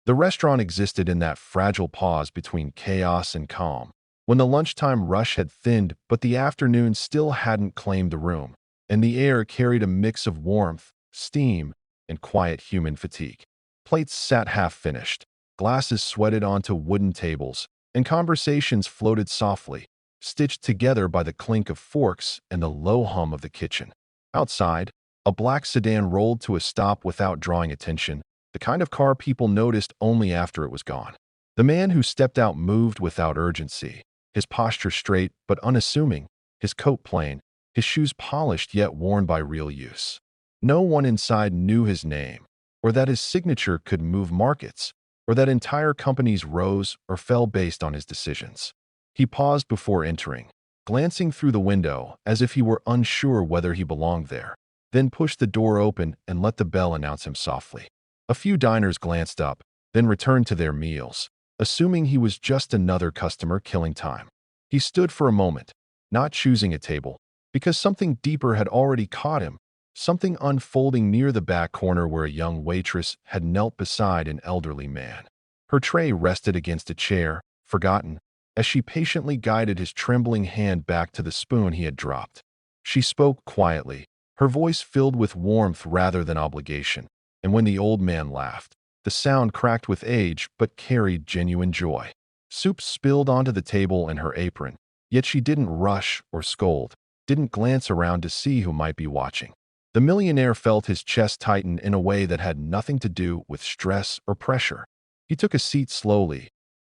The restaurant existed in that fragile pause between chaos and calm, when the lunchtime rush had thinned but the afternoon still hadn't claimed the room, and the air carried a mix of warmth, steam, and quiet human fatigue. Plates sat half-finished, glasses sweated onto wooden tables, and conversations floated softly, stitched together by the clink of forks and the low hum of the kitchen. Outside, a black sedan rolled to a stop without drawing attention, the kind of car people noticed only after it was gone. The man who stepped out moved without urgency, his posture straight but unassuming, his coat plain, his shoes polished yet worn by real use. No one inside knew his name, or that his signature could move markets, or that entire companies rose or fell based on his decisions. He paused before entering, glancing through the window as if he were unsure whether he belonged there, then pushed the door open and let the bell announce him softly. A few diners glanced up, then returned to their meals, assuming he was just another customer killing time. He stood for a moment, not choosing a table, because something deeper had already caught him, something unfolding near the back corner where a young waitress had knelt beside an elderly man. Her tray rested against a chair, forgotten, as she patiently guided his trembling hand back to the spoon he had dropped. She spoke quietly, her voice filled with warmth rather than obligation, and when the old man laughed, the sound cracked with age but carried genuine joy. Soup spilled onto the table and her apron, yet she didn't rush or scold, didn't glance around to see who might be watching. The millionaire felt his chest tighten in a way that had nothing to do with stress or pressure. He took a seat slowly,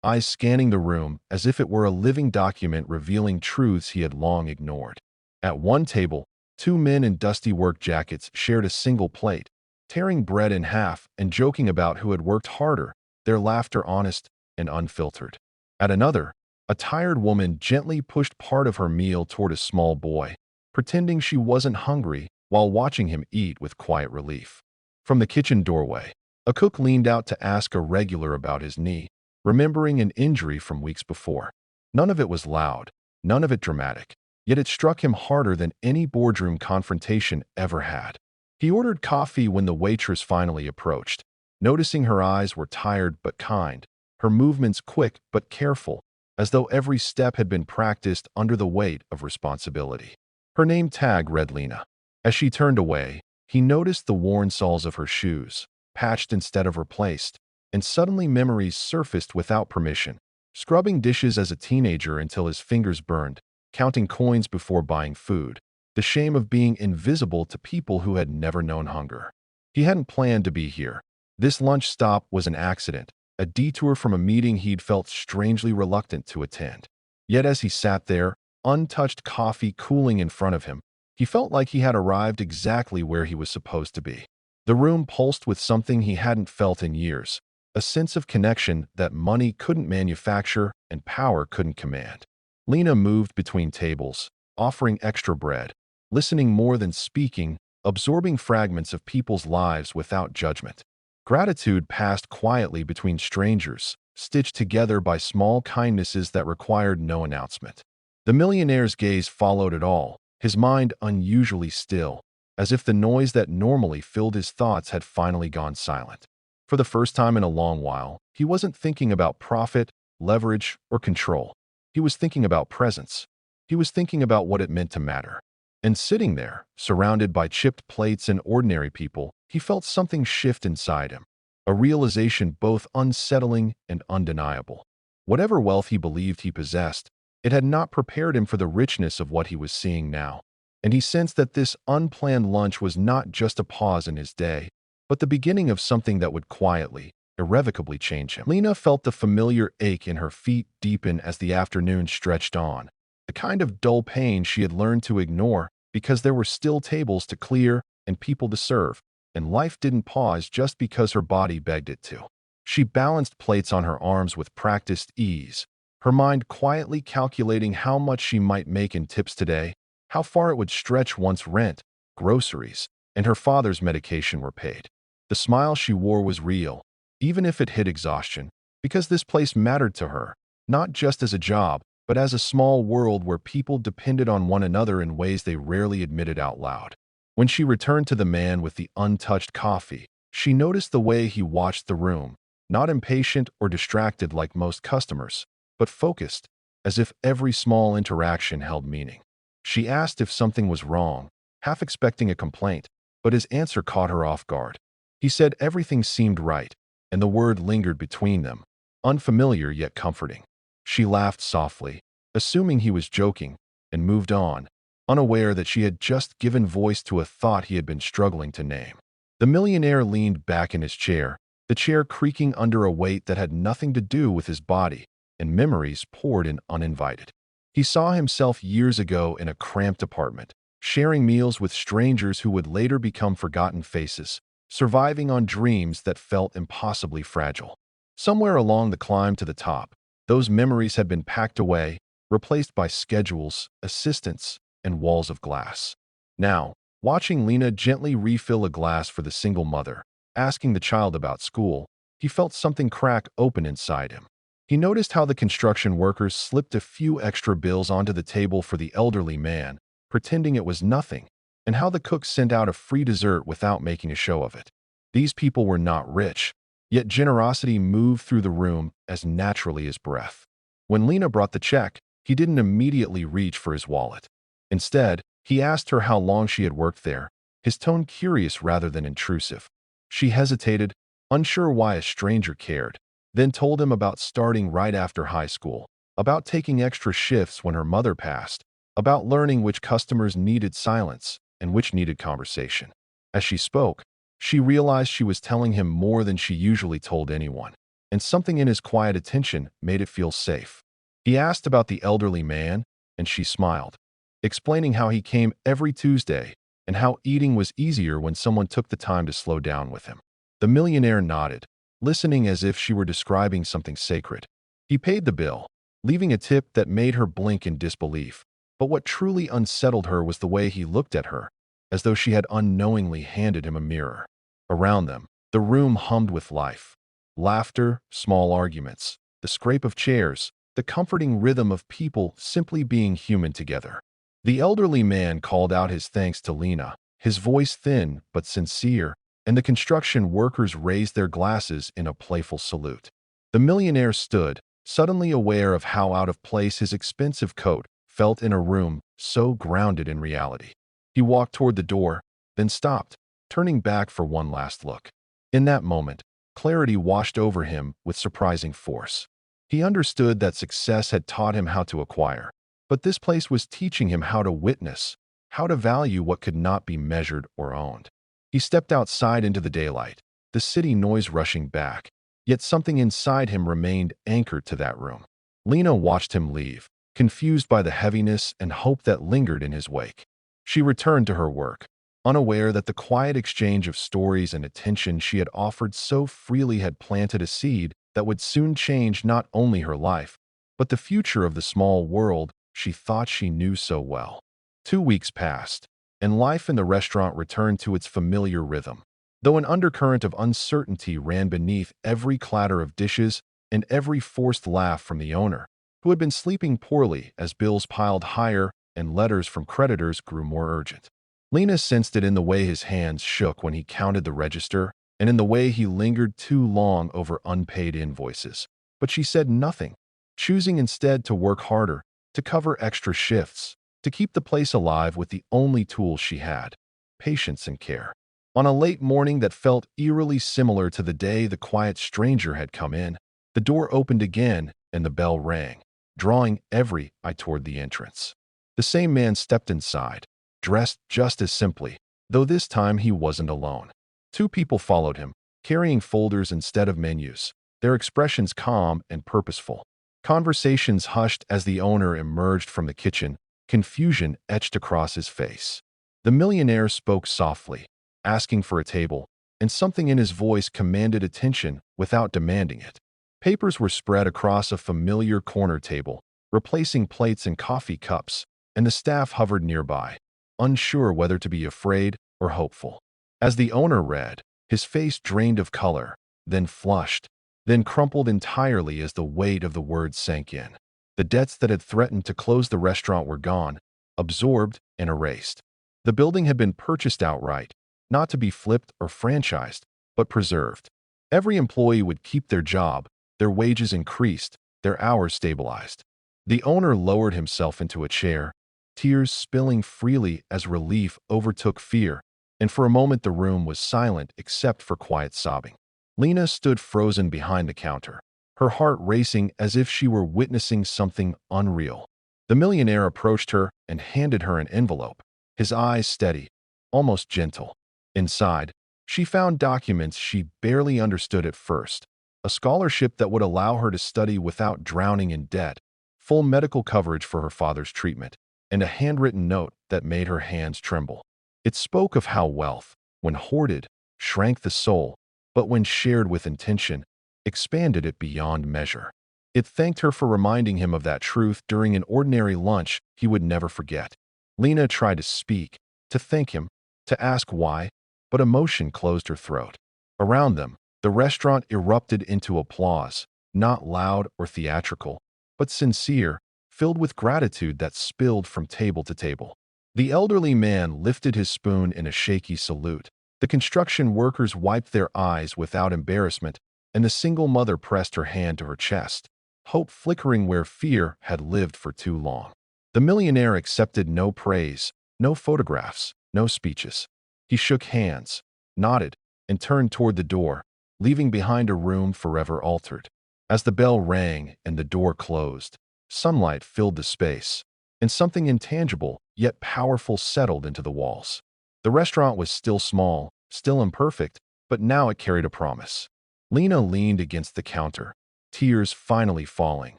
eyes scanning the room as if it were a living document revealing truths he had long ignored. At one table, two men in dusty work jackets shared a single plate, tearing bread in half and joking about who had worked harder, their laughter honest and unfiltered. At another, a tired woman gently pushed part of her meal toward a small boy, pretending she wasn't hungry while watching him eat with quiet relief. From the kitchen doorway, a cook leaned out to ask a regular about his knee, remembering an injury from weeks before. None of it was loud, none of it dramatic, yet it struck him harder than any boardroom confrontation ever had. He ordered coffee when the waitress finally approached, noticing her eyes were tired but kind, her movements quick but careful, as though every step had been practiced under the weight of responsibility. Her name tag read Lena. As she turned away, he noticed the worn soles of her shoes, patched instead of replaced, and suddenly memories surfaced without permission, scrubbing dishes as a teenager until his fingers burned, counting coins before buying food, the shame of being invisible to people who had never known hunger. He hadn't planned to be here. This lunch stop was an accident, a detour from a meeting he'd felt strangely reluctant to attend. Yet as he sat there, untouched coffee cooling in front of him, he felt like he had arrived exactly where he was supposed to be. The room pulsed with something he hadn't felt in years, a sense of connection that money couldn't manufacture and power couldn't command. Lena moved between tables, offering extra bread, listening more than speaking, absorbing fragments of people's lives without judgment. Gratitude passed quietly between strangers, stitched together by small kindnesses that required no announcement. The millionaire's gaze followed it all, his mind unusually still, as if the noise that normally filled his thoughts had finally gone silent. For the first time in a long while, he wasn't thinking about profit, leverage, or control. He was thinking about presence. He was thinking about what it meant to matter. And sitting there, surrounded by chipped plates and ordinary people, he felt something shift inside him, a realization both unsettling and undeniable. Whatever wealth he believed he possessed, it had not prepared him for the richness of what he was seeing now. And he sensed that this unplanned lunch was not just a pause in his day, but the beginning of something that would quietly, irrevocably change him. Lena felt the familiar ache in her feet deepen as the afternoon stretched on, the kind of dull pain she had learned to ignore because there were still tables to clear and people to serve, and life didn't pause just because her body begged it to. She balanced plates on her arms with practiced ease, her mind quietly calculating how much she might make in tips today, how far it would stretch once rent, groceries, and her father's medication were paid. The smile she wore was real, even if it hid exhaustion, because this place mattered to her, not just as a job, but as a small world where people depended on one another in ways they rarely admitted out loud. When she returned to the man with the untouched coffee, she noticed the way he watched the room, not impatient or distracted like most customers, but focused, as if every small interaction held meaning. She asked if something was wrong, half expecting a complaint, but his answer caught her off guard. He said everything seemed right, and the word lingered between them, unfamiliar yet comforting. She laughed softly, assuming he was joking, and moved on, unaware that she had just given voice to a thought he had been struggling to name. The millionaire leaned back in his chair, the chair creaking under a weight that had nothing to do with his body, and memories poured in uninvited. He saw himself years ago in a cramped apartment, sharing meals with strangers who would later become forgotten faces, surviving on dreams that felt impossibly fragile. Somewhere along the climb to the top, those memories had been packed away, replaced by schedules, assistants, and walls of glass. Now, watching Lena gently refill a glass for the single mother, asking the child about school, he felt something crack open inside him. He noticed how the construction workers slipped a few extra bills onto the table for the elderly man, pretending it was nothing, and how the cook sent out a free dessert without making a show of it. These people were not rich, yet generosity moved through the room as naturally as breath. When Lena brought the check, he didn't immediately reach for his wallet. Instead, he asked her how long she had worked there, his tone curious rather than intrusive. She hesitated, unsure why a stranger cared, then told him about starting right after high school, about taking extra shifts when her mother passed, about learning which customers needed silence and which needed conversation. As she spoke, she realized she was telling him more than she usually told anyone, and something in his quiet attention made it feel safe. He asked about the elderly man, and she smiled, explaining how he came every Tuesday and how eating was easier when someone took the time to slow down with him. The millionaire nodded, listening as if she were describing something sacred. He paid the bill, leaving a tip that made her blink in disbelief. But what truly unsettled her was the way he looked at her, as though she had unknowingly handed him a mirror. Around them, the room hummed with life. Laughter, small arguments, the scrape of chairs, the comforting rhythm of people simply being human together. The elderly man called out his thanks to Lena, his voice thin but sincere, and the construction workers raised their glasses in a playful salute. The millionaire stood, suddenly aware of how out of place his expensive coat felt in a room so grounded in reality. He walked toward the door, then stopped, turning back for one last look. In that moment, clarity washed over him with surprising force. He understood that success had taught him how to acquire, but this place was teaching him how to witness, how to value what could not be measured or owned. He stepped outside into the daylight, the city noise rushing back, yet something inside him remained anchored to that room. Lena watched him leave, confused by the heaviness and hope that lingered in his wake. She returned to her work, unaware that the quiet exchange of stories and attention she had offered so freely had planted a seed that would soon change not only her life, but the future of the small world she thought she knew so well. 2 weeks passed, and life in the restaurant returned to its familiar rhythm, though an undercurrent of uncertainty ran beneath every clatter of dishes and every forced laugh from the owner, who had been sleeping poorly as bills piled higher and letters from creditors grew more urgent. Lena sensed it in the way his hands shook when he counted the register and in the way he lingered too long over unpaid invoices. But she said nothing, choosing instead to work harder, to cover extra shifts, to keep the place alive with the only tools she had: patience and care. On a late morning that felt eerily similar to the day the quiet stranger had come in, the door opened again and the bell rang, drawing every eye toward the entrance. The same man stepped inside, dressed just as simply, though this time he wasn't alone. 2 people followed him, carrying folders instead of menus, their expressions calm and purposeful. Conversations hushed as the owner emerged from the kitchen, confusion etched across his face. The millionaire spoke softly, asking for a table, and something in his voice commanded attention without demanding it. Papers were spread across a familiar corner table, replacing plates and coffee cups, and the staff hovered nearby, unsure whether to be afraid or hopeful. As the owner read, his face drained of color, then flushed, then crumpled entirely as the weight of the words sank in. The debts that had threatened to close the restaurant were gone, absorbed and erased. The building had been purchased outright, not to be flipped or franchised, but preserved. Every employee would keep their job, their wages increased, their hours stabilized. The owner lowered himself into a chair, tears spilling freely as relief overtook fear, and for a moment the room was silent except for quiet sobbing. Lena stood frozen behind the counter, her heart racing as if she were witnessing something unreal. The millionaire approached her and handed her an envelope, his eyes steady, almost gentle. Inside, she found documents she barely understood at first, a scholarship that would allow her to study without drowning in debt, full medical coverage for her father's treatment, and a handwritten note that made her hands tremble. It spoke of how wealth, when hoarded, shrank the soul, but when shared with intention, expanded it beyond measure. It thanked her for reminding him of that truth during an ordinary lunch he would never forget. Lena tried to speak, to thank him, to ask why, but emotion closed her throat. Around them, the restaurant erupted into applause, not loud or theatrical, but sincere, filled with gratitude that spilled from table to table. The elderly man lifted his spoon in a shaky salute. The construction workers wiped their eyes without embarrassment, and the single mother pressed her hand to her chest, hope flickering where fear had lived for too long. The millionaire accepted no praise, no photographs, no speeches. He shook hands, nodded, and turned toward the door, leaving behind a room forever altered. As the bell rang and the door closed, sunlight filled the space, and something intangible yet powerful settled into the walls. The restaurant was still small, still imperfect, but now it carried a promise. Lena leaned against the counter, tears finally falling,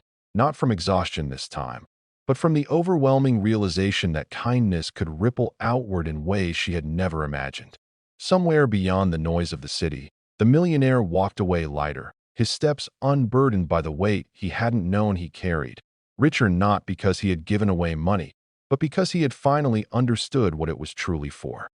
not from exhaustion this time, but from the overwhelming realization that kindness could ripple outward in ways she had never imagined. Somewhere beyond the noise of the city, the millionaire walked away lighter, his steps unburdened by the weight he hadn't known he carried, richer not because he had given away money, but because he had finally understood what it was truly for.